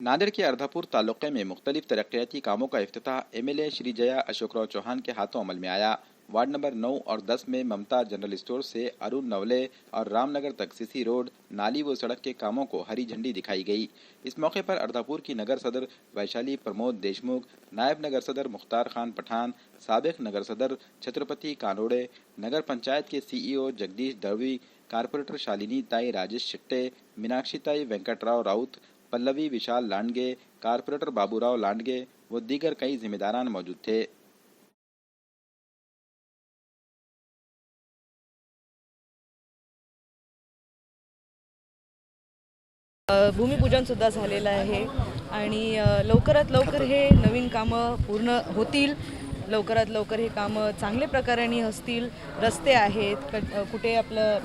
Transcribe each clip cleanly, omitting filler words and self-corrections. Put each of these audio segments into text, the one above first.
नांदेड़ के अर्धापुर तालुके में मुख्तलिफ तरक्याती कामों का इफ्तिताह एमएलए श्री जया अशोकराव चौहान के हाथों अमल में आया। वार्ड नंबर 9 और 10 में ममता जनरल स्टोर से अरुण नवले और रामनगर तक सीसी रोड, नाली व सड़क के कामों को हरी झंडी दिखाई गई। इस मौके पर अर्धापुर की नगर सदर वैशाली प्रमोद देशमुख, नायब नगर सदर मुख्तार खान पठान, साबिक नगर सदर छत्रपति कानोड़े, नगर पंचायत के सीईओ जगदीश दड़वी, कारपोरेटर शालिनी ताई राजेश शिट्टे, मीनाक्षी ताई वेंकटराव राउत, पल्लवी विशाल लांडगे, कारपोरेटर बाबूराव लांडगे व दीगर कई जिम्मेदारान मौजूद थे। भूमिपूजन सुद्धा झालेलं आहे आणि लवकरात लवकर हे नवीन कामं पूर्ण होतील। लवकरात लवकर हे कामं चांगल्या प्रकाराने असतील। रस्ते आहेत, कुठे आपलं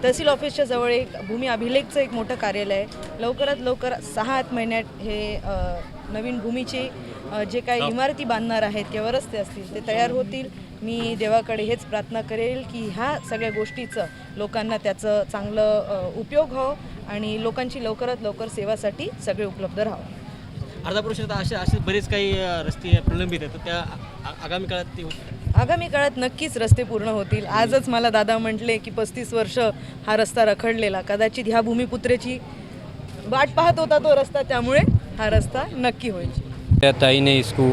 तहसील ऑफिसच्या जवळ एक भूमी अभिलेखचं एक मोठं कार्यालय आहे। लवकरात लवकर 6-8 महिन्यात हे नवीन भूमीचे जे काही इमारती बांधणार आहेत किंवा रस्ते असतील ते तयार होतील। मी देवाकडे हेच प्रार्थना करेल की ह्या सगळ्या गोष्टीचं लोकांना त्याचं चांगलं उपयोग हो आणि लोकांची लवकरात लवकर सेवासाठी सगळे उपलब्ध राहावे। अर्धापूर शहरात असे बरेच काही रस्ते प्रलंबित आहेत, तर त्या आगामी काळात ते आगामी काळात नक्कीच रस्ते पूर्ण होतील। आजच मला दादा म्हटले की 35 वर्ष हा रस्ता रखडलेला, कदाचित ह्या भूमिपुत्रेची वाट पाहत होता तो रस्ता, त्यामुळे हा रस्ता नक्की होईल। ताई ने इसको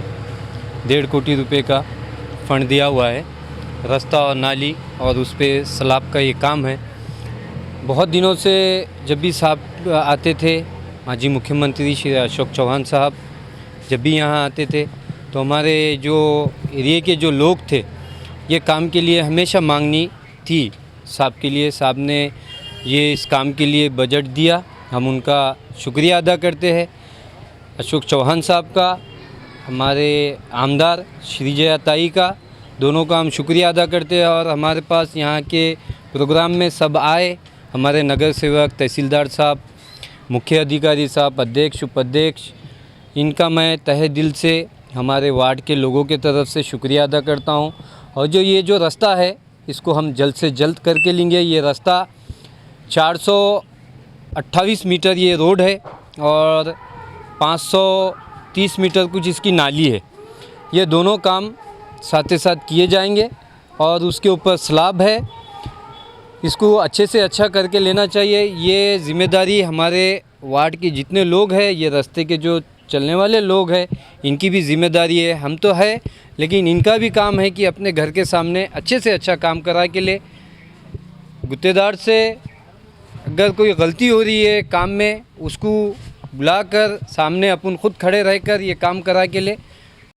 1.5 कोटी रुपए का फंड दिया हुआ है। रास्ता और नाली और उस पर सलाब का ये काम है। बहुत दिनों से जब भी साहब आते थे, माजी मुख्यमंत्री श्री अशोक चौहान साहब जब भी यहाँ आते थे, तो हमारे जो एरिए के जो लोग थे ये काम के लिए हमेशा मांगनी थी साहब के लिए। साहब ने ये इस काम के लिए बजट दिया, हम उनका शुक्रिया अदा करते हैं। अशोक चौहान साहब का, हमारे आमदार श्री जया ताई का, दोनों का हम शुक्रिया अदा करते हैं। और हमारे पास यहाँ के प्रोग्राम में सब आए, हमारे नगर सेवक, तहसीलदार साहब, मुख्य अधिकारी साहब, अध्यक्ष, उपाध्यक्ष, इनका मैं तहे दिल से हमारे वार्ड के लोगों के तरफ से शुक्रिया अदा करता हूँ। और जो रास्ता है इसको हम जल्द से जल्द करके लेंगे। ये रास्ता 428 मीटर ये रोड है और 530 मीटर कुछ इसकी नाली है। ये दोनों काम साथ ही साथ किए जाएंगे और उसके ऊपर स्लैब है, इसको अच्छे से अच्छा करके लेना चाहिए। ये जिम्मेदारी हमारे वार्ड के जितने लोग हैं, ये रास्ते के जो चलने वाले लोग हैं, इनकी भी जिम्मेदारी है। हम तो है, लेकिन इनका भी काम है कि अपने घर के सामने अच्छे से अच्छा काम करा के ले। गुत्तेदार से अगर कोई गलती हो रही है काम में, उसको बुलाकर सामने अपन खुद खड़े रहकर ये काम करा के ले।